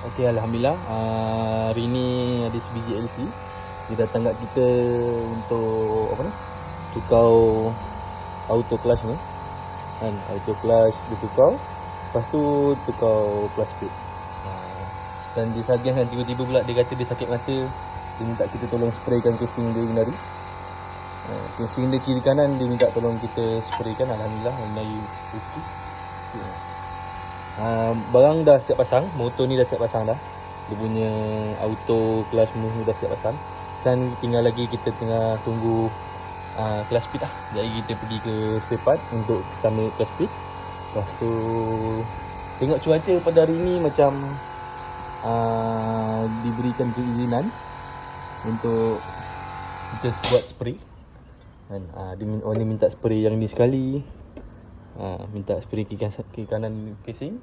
Okey, Alhamdulillah. Hari ni ada sebiji LC. Dia datang kat kita untuk apa ni? Tukar auto clutch ni. Kan, auto clutch dia tukar. Lepas tu tukar clutch speed. Dan dia suggest kan, tiba-tiba pula dia kata dia sakit mata. Dia minta kita tolong spraykan casing dia hari. Casing dia kiri kanan dia minta tolong kita spraykan. Alhamdulillah, melalui rezeki. Barang dah siap pasang, motor ni dah siap pasang dah. Dia punya auto clutch ni dah siap pasang. Sekarang tinggal lagi kita tengah tunggu clutch speed lah. Jadi kita pergi ke spare part untuk kita ambil clutch speed. Lepas tu tengok cuaca pada hari ni macam diberikan keizinan untuk kita buat spray. Kan, dia minta spray yang ni sekali. Minta spray kiri kanan casing.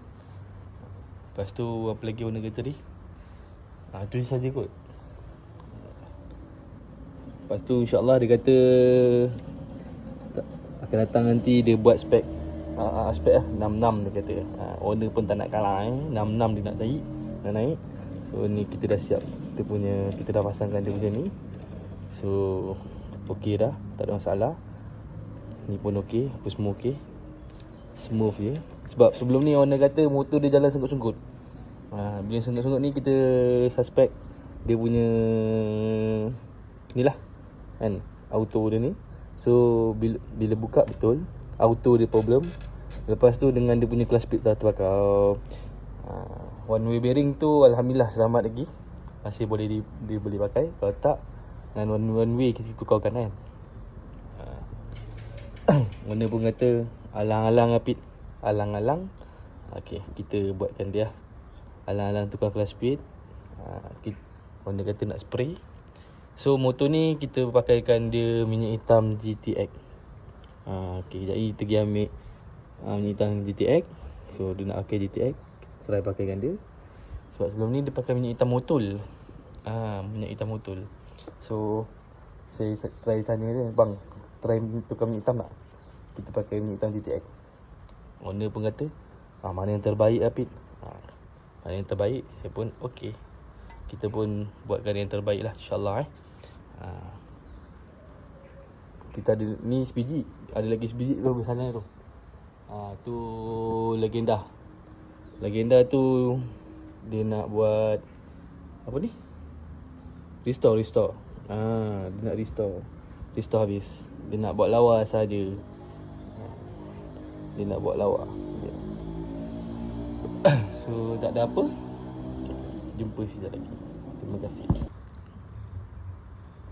Lepas tu apa lagi owner kata tadi? Itu saja kot. Lepas tu insyaAllah dia kata akan datang nanti dia buat spek spek lah 66 dia kata. Owner pun tak nak kalah 66 dia nak naik. So ni kita dah siap. Kita dah pasangkan dia macam ni. So okey dah, tak ada masalah. Ni pun okey, apa semua okey. Smooth je. Sebab sebelum ni owner kata motor dia jalan senggut-senggut. Bila senggut-senggut ni kita suspect dia punya ni lah kan, auto dia ni. So bila buka betul auto dia problem. Lepas tu dengan dia punya clutch speed dah terbakar. One way bearing tu alhamdulillah selamat lagi. Masih boleh dia boleh pakai. Kalau tak dengan one way kita tukarkan kan. Owner pun kata alang-alang Apit. Alang-alang. Okey, kita buatkan dia. Alang-alang tukar clutch speed. Owner kata nak spray. So motor ni kita pakaikan dia minyak hitam GTX. Okey, jadi kita pergi ambil minyak hitam GTX. So dia nak pakai GTX, try pakaikan dia. Sebab sebelum ni dia pakai minyak hitam motul. Minyak hitam motul. So saya try tanya dia, bang, try tukar minyak hitam tak? Kita pakai minyak hitam GTX. Owner pun kata mana yang terbaik Apit. Mana yang terbaik. Saya pun okey, kita pun buatkan yang terbaik lah, insyaAllah. Kita ada ni sebiji. Ada lagi sebiji tu sana tu. Tu Legenda. Legenda tu dia nak buat apa ni, Restore. Dia nak restore habis. Dia nak buat lawa saja. Dia nak buat lawa. So tak ada apa. Jumpa sekejap lagi. Terima kasih.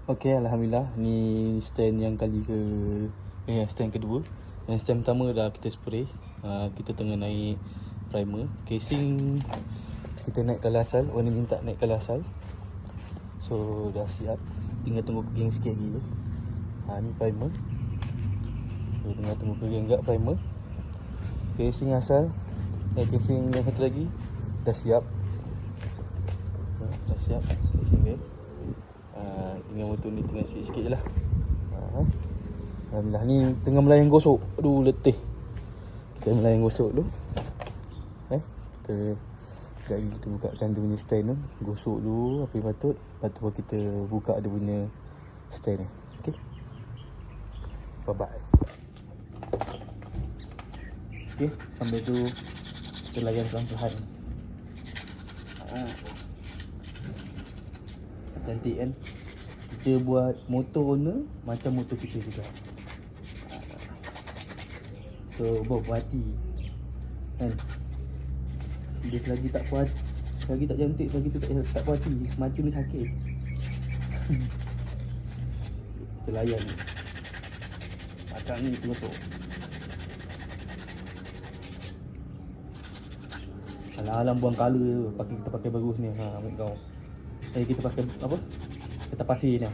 Okey, alhamdulillah. Ni stand yang stand kedua. Yang stand pertama dah kita spray. Kita tengah naik primer. Casing kita naikkan asal. Owner minta naikkan asal. So dah siap. Tinggal tunggu kering sikit lagi je. Ni primer. So, tinggal tunggu kering agak primer. Casing asal. Casing yang satu lagi dah siap. Dah siap casing dia. Tinggal motor ni tinggal sikit-sikit je lah. Alhamdulillah. Ni tengah melayang gosok. Aduh, letih. Kita melayang gosok dulu. Sekejap lagi kita bukakan dia punya stand tu. Gosok dulu apa yang patut. Lepas tu kita buka dia punya stand ni. Okay, bye-bye. Okay, sambil tu kita layan pelan-pelan. Cantik kan. Kita buat motor owner macam motor kita juga. So berpuas hati kan. Dia selagi tak puas, selagi tak cantik, selagi tu tak puas hati, mata ni sakit. Kita layan ni. Macam ni kita gosok. Alang-alang buang colour je. Kita pakai bagus ni. Ambil kau. Kita pakai apa? Kita pasir ni.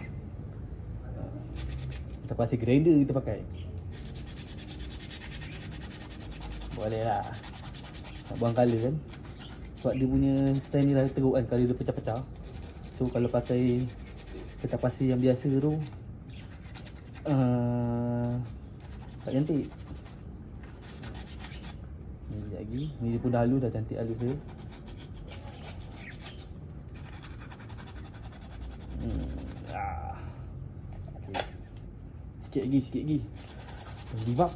Kita pasir grinder kita pakai. Boleh lah. Nak buang colour kan. Sebab dia punya stand ni dah teruk kan. Colour dia pecah-pecah. So kalau pakai kita pasir yang biasa tu tak cantik. Ni lagi. Ni dia pun dah halus, dah cantik halus dia. Okay. Sikit lagi. Don't give up.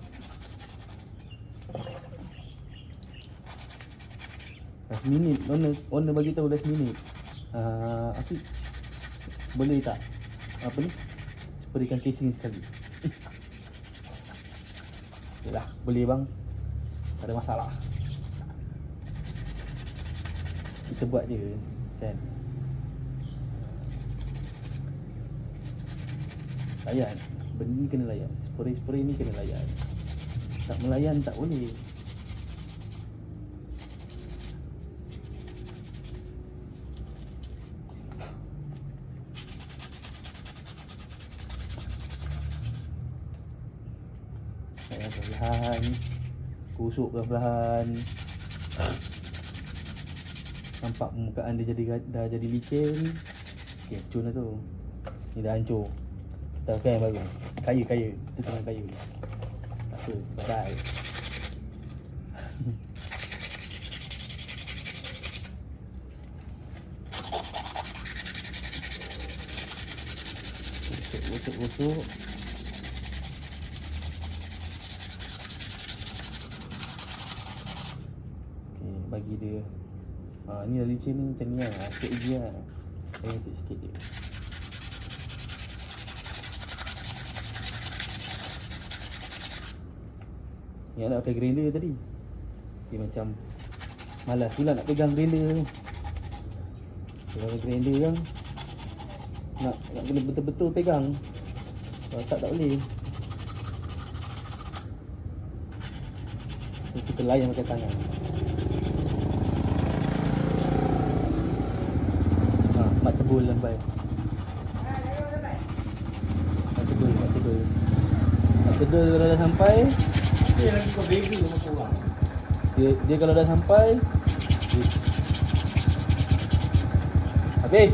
Last minute, owner bagi tahu last minute. Afiq, boleh tak apa ni, spraykan casing sekali? Yalah, boleh bang, tak ada masalah. Kita buat je kan. Layan, benda ni kena layan. Spray ni kena layan. Tak melayan tak boleh. Perlahan, kusuk perlahan. Nampak permukaan dia dah jadi licin. Okey, hancur dah tu. Ni dah hancur. Kita pakai yang baru. Kaya. Kita tengah kaya. Tak apa, bye. Gosok. Bagi dia ni dah licin ni macam ni lah. Sikit lagi lah. Saya sikit je. Ingat nak pakai grinder tadi. Dia macam malas pula nak pegang grinder ni. Kalau pakai grinder kan nak kena betul-betul pegang. Kalau tak boleh. Kita layan pakai tangan. Mak tebul lambai. Mak tebul. Mak tebul kalau dah sampai, dia lagi kau beza sama korang. Dia kalau dah sampai, habis.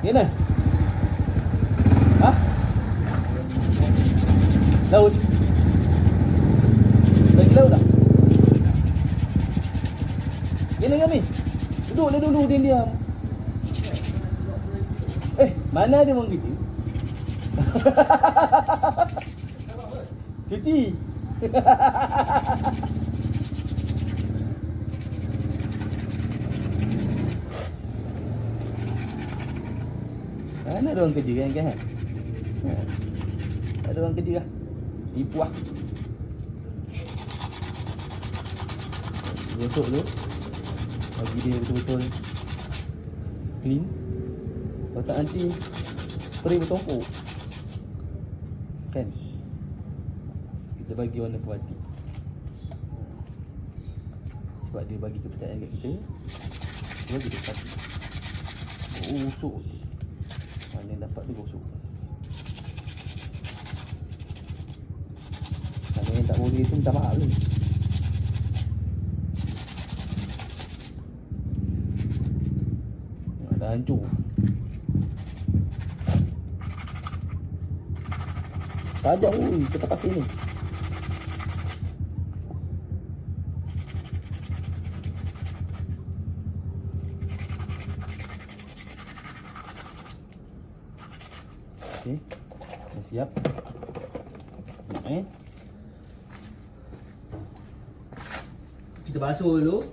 Ni mana? Laut. Lagi laut tak? Gini kami. Duduk dulu diam. Mana dia orang gitu? Cuci. Mana ada orang kerja kan? Ada orang kerja lah. Tipu lah. Gosok tu, bagi dia betul-betul clean. Kalau tak nanti spray bertumpuk kan. Kita bagi warna puati sebab dia bagi kepercayaan kat kita. Dia bagi dia puati. Gosok je. Mana yang dapat tu gosok. Kalau yang tak boleh tu minta maaf tu. Dah hancur. Tajam kita pakai ni. Okey. Dah siap. Kita basuh dulu.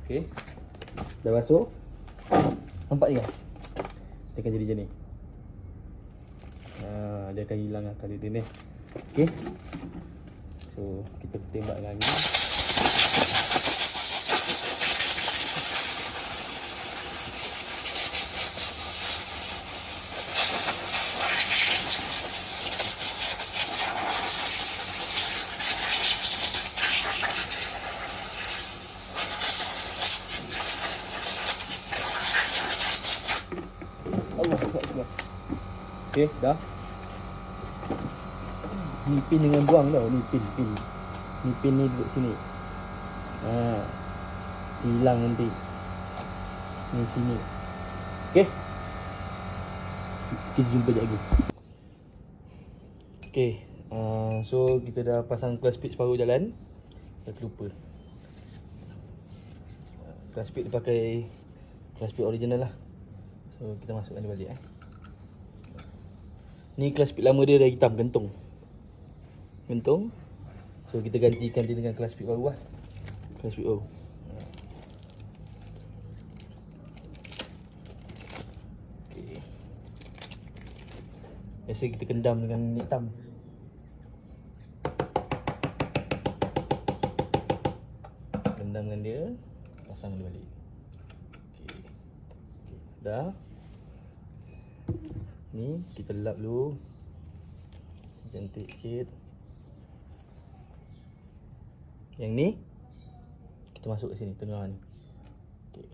Okey. Dah basuh. Nampak ni guys. Dia akan jadi macam ni. Dia akan hilang kali dia ni. Okey. So, kita tembakkan ni. Okey, dah. Ni pin dengan buang tau. Ni pin. Ni pin ni duduk sini. Hilang nanti. Ni sini. Okey. Kita jumpa sekejap lagi. Okay, so kita dah pasang clutch speed separuh jalan. Dah terlupa. Clutch speed dia pakai clutch speed original lah. So kita masukkan dia balik. Ni clutch speed lama dia dah hitam, gantung. So kita gantikan dia dengan clutch speed baru lah. Clutch speed baru. Okay. Biasa kita kendam dengan minyak hitam. Kendam dengan dia, pasang dia balik. Okay. Dah. Ni kita lap dulu. Cantik sikit. Yang ni kita masuk ke sini, tengah ni. Okay.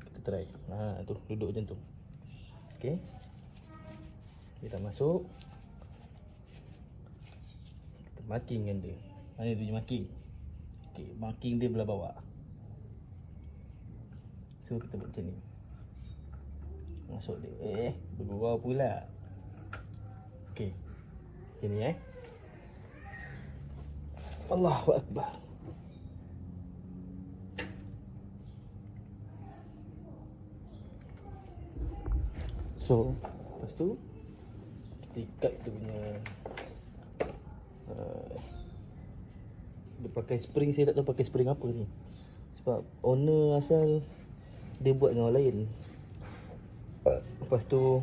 Kita try. Tu duduk macam tu. Okay. Kita masuk. Kita marking dengan dia. Mana dia marking? Okay, marking dia belah bawah. So kita buat macam ni. Masuk dia. Bergurau pula. Okay. Macam ni Allahu Akbar. So, lepas tu kita ikat dia punya dia pakai spring, saya tak tahu pakai spring apa ni. Sebab owner asal dia buat dengan orang lain. Lepas tu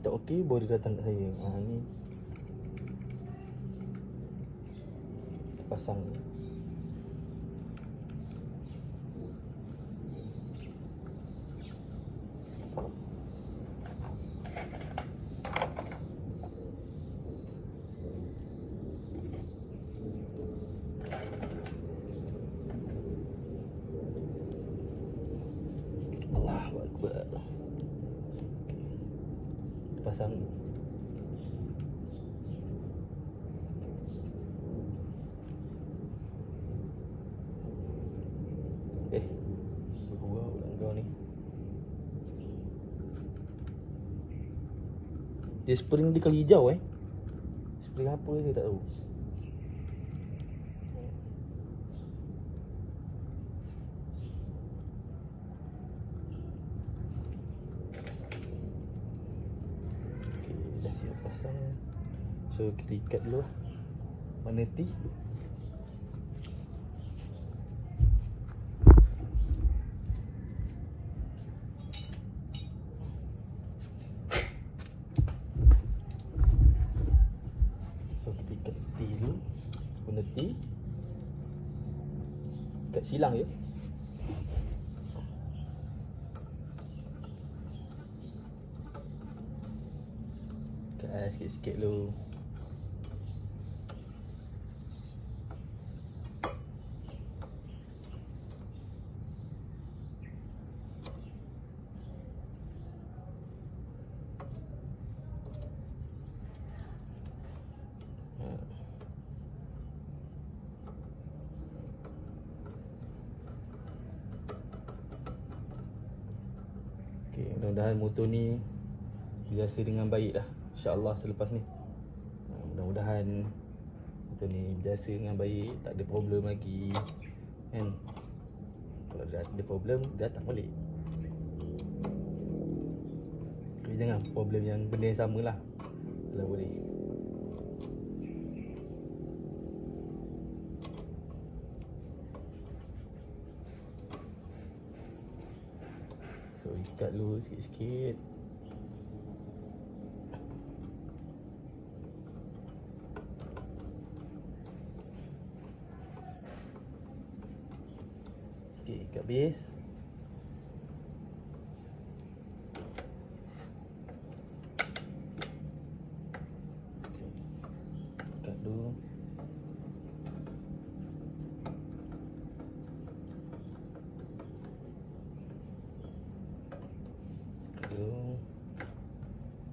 tak okey, baru dia datang kat saya. Ni pasang. Allahu Akbar. Kita pasang. Bergurau pula kau ni. Dia spring dia kali hijau Spring apa dia tak tahu. Okay, dah siap pasang. So kita ikat dulu lah. Mana T? Guna T. Ikat silang je. Ikat sikit-sikit dulu. Okay, mudah-mudahan motor ni biasa dengan baik dah, InsyaAllah selepas ni. Mudah-mudahan motor ni biasa dengan baik, tak ada problem lagi kan. Kalau dah ada problem, datang balik. Tapi jangan problem yang benda yang sama lah, kalau boleh. So ikat dulu sikit-sikit. Okay, ikat base. Ikat dulu.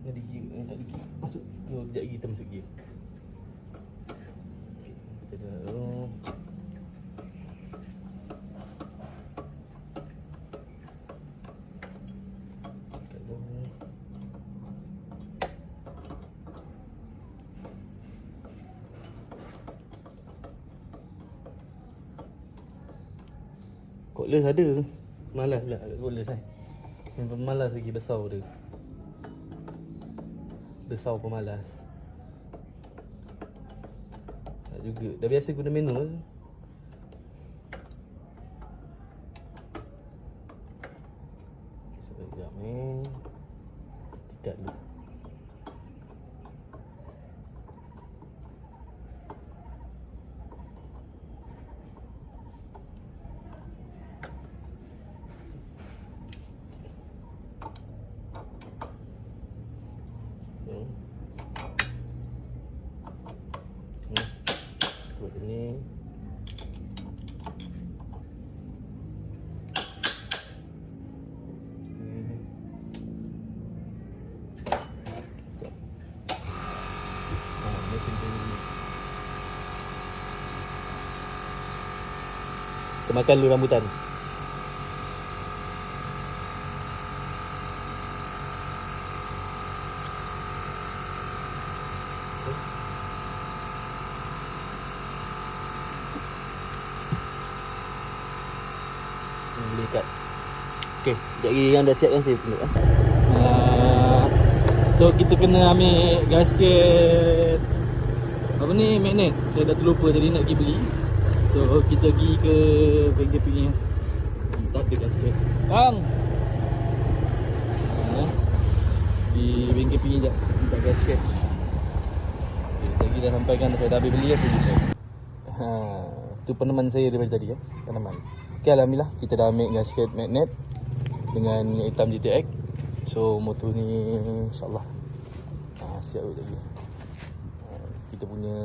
Jadi gear, tak ada gear. Masuk ke sekejap lagi kita masuk gear. Okay, kita dah dulu. Ikat dulu. Cordless ada. Malas pula agak cordless kan. Yang pemalas lagi besar dia. Besar pemalas. Tak juga. Dah biasa guna manual. Sekejap ni. Tikat dulu. Buat ni. Kita makan dulu rambutan. Boleh kat. Okey, sekejap lagi yang dah siap kan saya tunjuk so kita kena ambil gasket apa ni, magnet. Saya dah terlupa tadi nak pergi beli. So kita pergi ke bengkel punya. Tak ada gasket. Bang. Di bengkel punya jap minta gasket. Lagi dah sampaikan saya dah habis beli lah saya. Tu peneman saya daripada tadi peneman. Okay, alhamdulillah kita dah ambil gasket magnet dengan yang hitam GTX. So motor ni insyaAllah siap lagi. Kita punya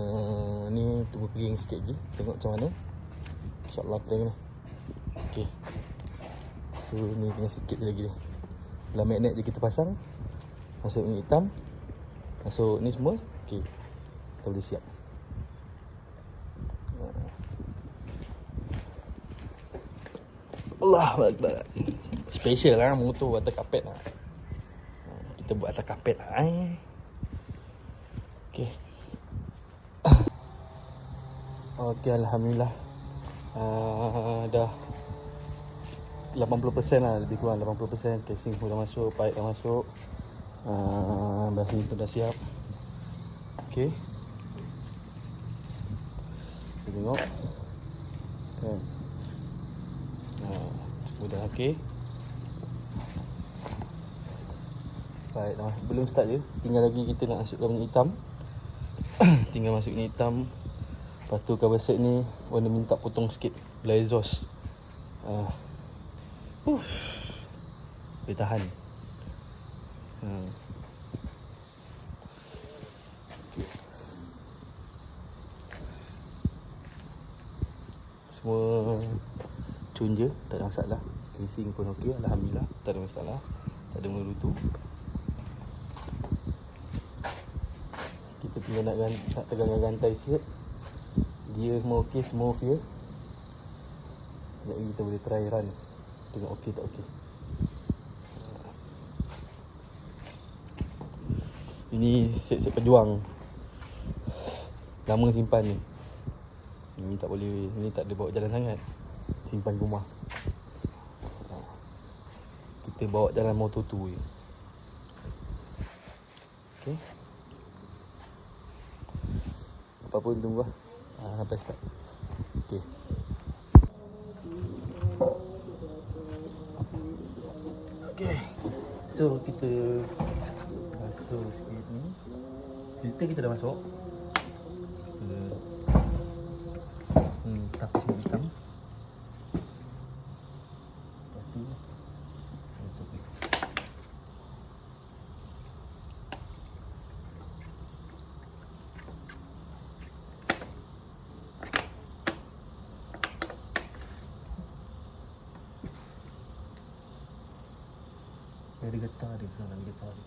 ni tunggu kering sikit lagi. Tengok macam mana. InsyaAllah kering ni. Okay. So ni tinggal sikit lagi ni. Belah magnet je kita pasang. Masuk ni hitam. Masuk ni semua. Okay. Dah boleh siap. Allahu Akbar. Special lah motor atas kapet lah. Kita buat atas kapet lah. Okay. Okay, alhamdulillah. Dah 80% lah, lebih kurang 80%. Casing pun dah masuk, pipe dah masuk. Basin pun dah siap. Okay. Kita tengok. Okay. Semua dah okey. Baik dah, belum start je. Tinggal lagi kita nak masukkan minyak hitam. Tinggal masuk minyak hitam. Lepas tu cover set ni warna minta potong sikit belah exhaust. Boleh tahan. Semua cun je, tak ada masalah. Casing pun okey, alhamdulillah, tak ada masalah. Tak ada merutu. Kita tinggal nak tegangkan rantai sikit. Dia semua okey, smooth je. Sekejap lagi kita boleh try run. Tengok okey tak okey. Ini set-set pejuang. Lama simpan ni. Ini tak boleh, ni tak ada bawa jalan sangat. Simpan rumah. Kita bawa jalan motor tu je. Okey. Apa pun tunggu lah. Sampai start. Okey. Okey. So kita masuk sikit ni. Filter kita dah masuk. Tapis ni hitam. Pasti ada getah dia, ada getah dia.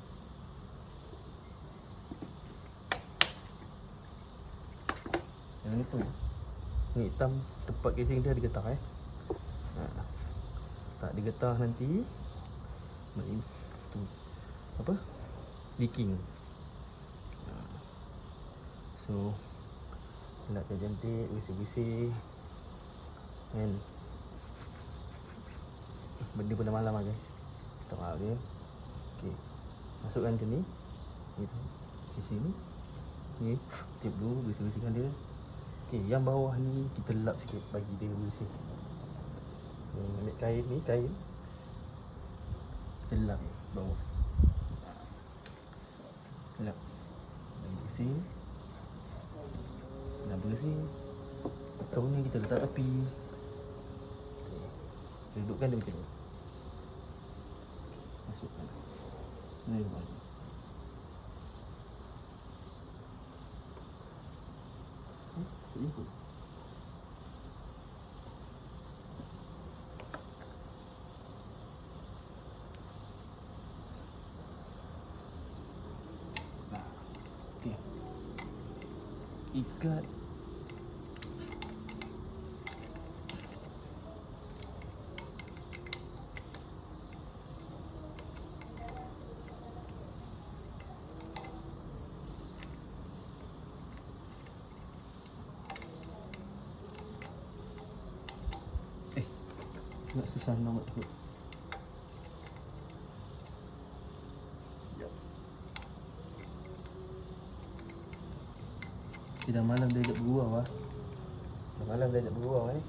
Yang ni pun ni hitam, tempat casing dia ada getah tak ada getah nanti tu apa? Leaking. So nak cantik, bising-bising kan. benda pada malam lah guys. Tak maaf dia. Okey. Masukkan ke ni. Gitu. Di sini. Ni tip dulu bersih-bersihkan dia. Okey, yang bawah ni kita lap sikit bagi dia bersih. Ambil kain ni, kain. Kita lap bawah. Lap. Bagi bersih. Dah bersih. Potong ni kita letak tepi. Okey. Dudukkan dia macam ni. Masukkan. Ni bagi. Ikut. Nah, okey. Ikat. Nak susah nak buat. Dah malam dah ajak bergurau lah. Dah malam dah ajak bergurau ni.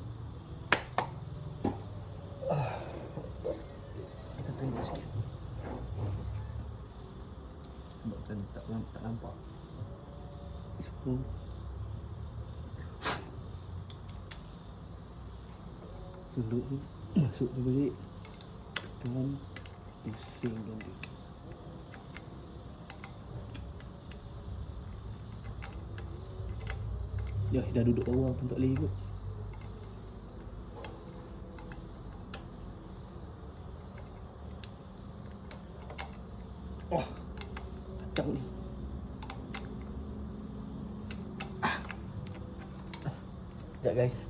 Kita tunggu sikit. Sebab kan tak nampak. So, duduk ni. Masuk dia balik. Dan pusingkan dia. Dah duduk bawah pun tak boleh ikut. Oh, kacau ni. Sekejap guys.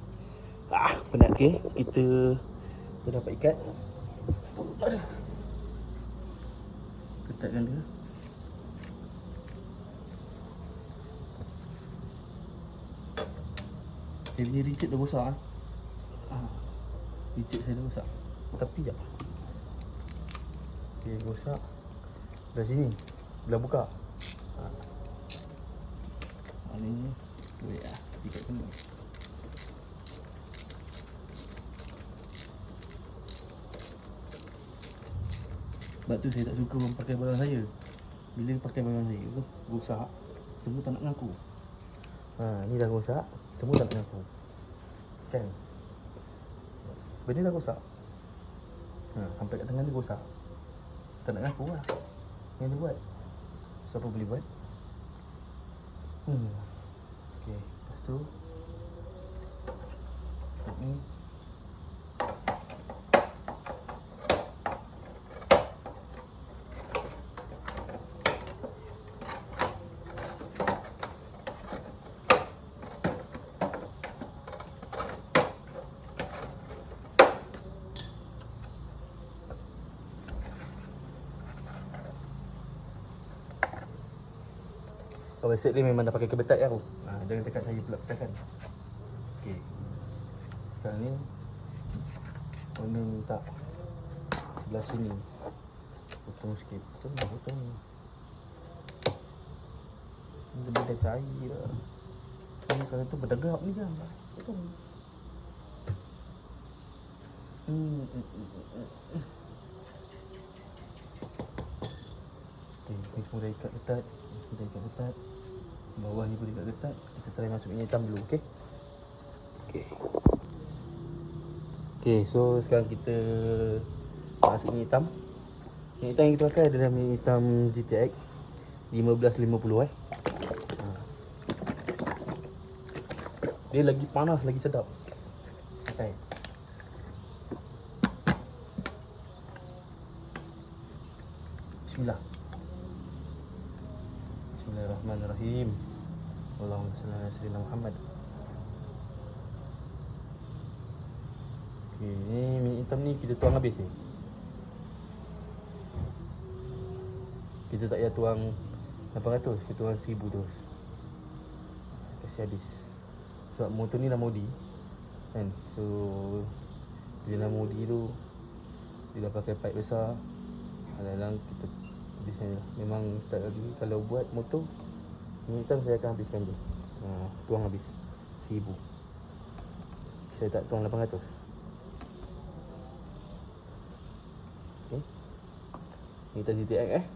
Penat ke? Kita dapat ikat. Aduh. Ketatkan dia. Dia punya Richard dah rosak kan? Richard saya dah rosak. Tapi sekejap. Okay, rosak. Dah sini. Belah buka. Maknanya boleh lah. Ikat kena. Sebab tu saya tak suka orang pakai barang saya. Bila pakai barang saya tu rosak, semua tak nak mengaku. Ni dah rosak, semua tak nak mengaku. Kan? Benda dah rosak. Sampai kat tangan dia rosak. Tak nak mengaku lah. Yang dia buat. Siapa boleh buat? Okay, lepas tu ni kalau set ni memang dah pakai kebetat ya aku. Jangan dekat saya pula pecahkan. Okey. Sekarang ni owner minta sebelah sini. Potong sikit. Potong ni. Ini dah cair dah. Ini kalau tu berdegap ni kan. Potong. Okey, ni semua dah ikat ketat. Kita ikat ketat. Bawah ni pun ikat ketat. Kita try masuk minyak hitam dulu, okey? Okey, so sekarang kita masuk minyak hitam. Minyak hitam yang kita pakai adalah minyak hitam GTX 1550 Dia lagi panas, lagi sedap. Okay. Bismillah. Bismillahirrahmanirrahim. Allahumma salli ala sayyidina Muhammad. Okey, ni minyak hitam ni kita tuang habis ni. Kita tak payah tuang 800, kita tuang 1000 terus. Kasih habis. Sebab motor ni dah modi kan. So bila dah modi tu Dia dah pakai pipe besar. Kadang-kadang kita habiskan je lah. Memang start lagi kalau buat motor minyak hitam saya akan habiskan je. Tuang habis 1000. Saya tak tuang 800. Okay. Minyak hitam GTX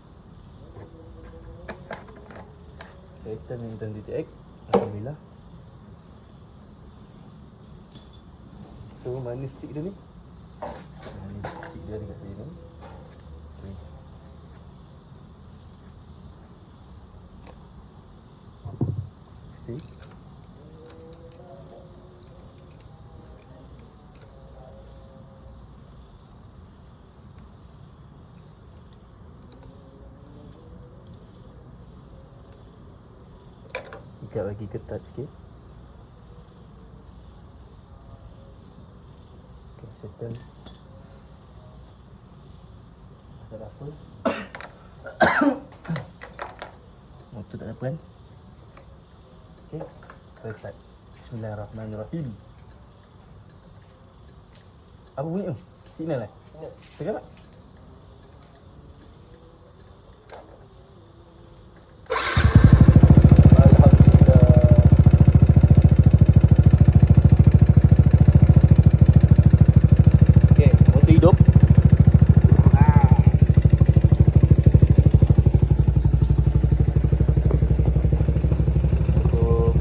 Saya hitam minyak hitam GTX. Alhamdulillah. So mana stick dia ni? Ni stick dia dekat sini. Okay. Stick. Ikat lagi ketat sikit. Okay, settle. Tak ada apa. Motor tak ada apa kan? Okay, saya start. Bismillahirrahmanirrahim. Apa bunyi tu? Signal lah? Tekan tak?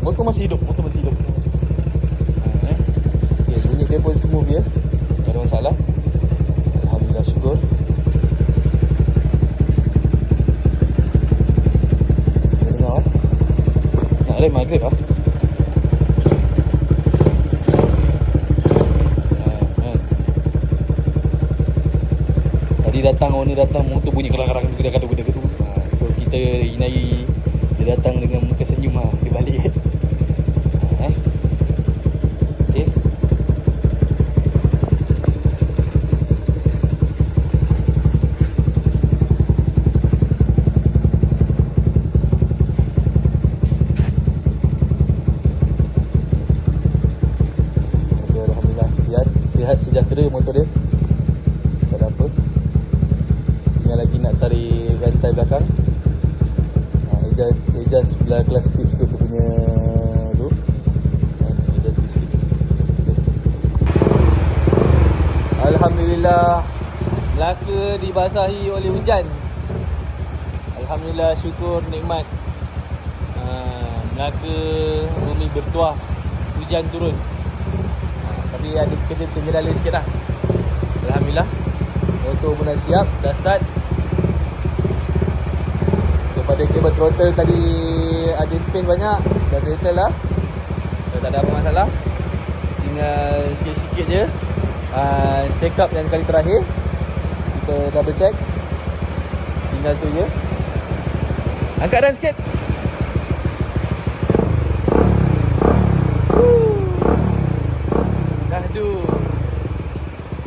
Motor masih hidup, Okay, bunyi dia pun smooth ya. Tak ada masalah. Alhamdulillah, syukur. Dengar nak rem maghrib lah. Tadi datang, owner datang, motor bunyi kerang-kerang gitu. So kita inai dia datang dengan muka senyum lah. Dia balik Okay. Alhamdulillah sihat sejahtera motor dia. Tak ada apa. Tinggal lagi nak tarik rantai belakang. Adjust belah kelas speed sikit dia punya tu. Alhamdulillah, Melaka dibasahi oleh hujan. Alhamdulillah, syukur, nikmat. Melaka bumi bertuah, hujan turun. Tapi ada kendala sikit lah. Alhamdulillah, motor pun dah siap, dah start. Daripada kabel throttle tadi ada spin banyak, dah settle lah. Dah tak ada apa masalah. Tinggal sikit-sikit je check up yang kali terakhir. Kita double check. Tinggal tu je. Angkat rem sikit. Dahdu.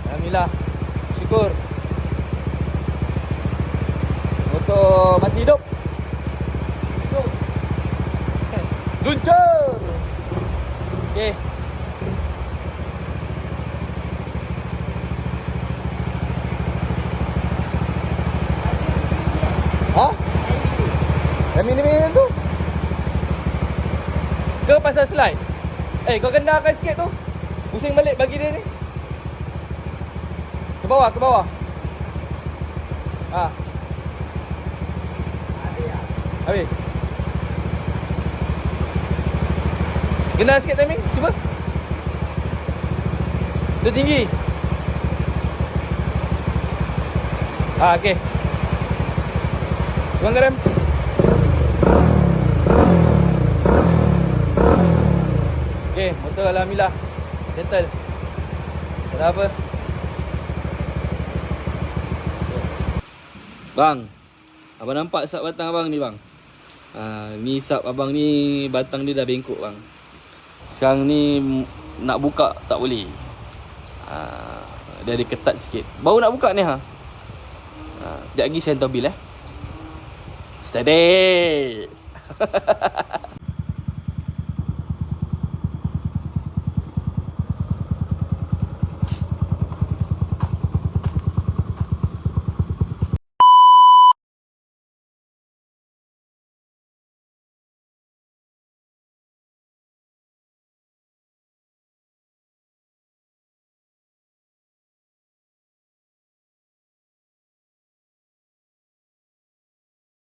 Alhamdulillah, syukur. Motor masih hidup. Luncur. Okay. Yang minum tu ke pasal slide? Kau kendalkan sikit tu. Pusing balik bagi dia ni. Ke bawah, ke bawah. Habis. Kendal sikit timing, cuba. Tu tinggi. Okey. Tuang garam. Okey, motor alhamdulillah settle. Tak ada apa. Bang, abang nampak sap batang abang ni bang? Ni sap abang ni batang dia dah bengkok bang. Sekarang ni nak buka tak boleh. Dia ada ketat sikit. Baru nak buka ni Sekejap lagi saya hantar bil Steady.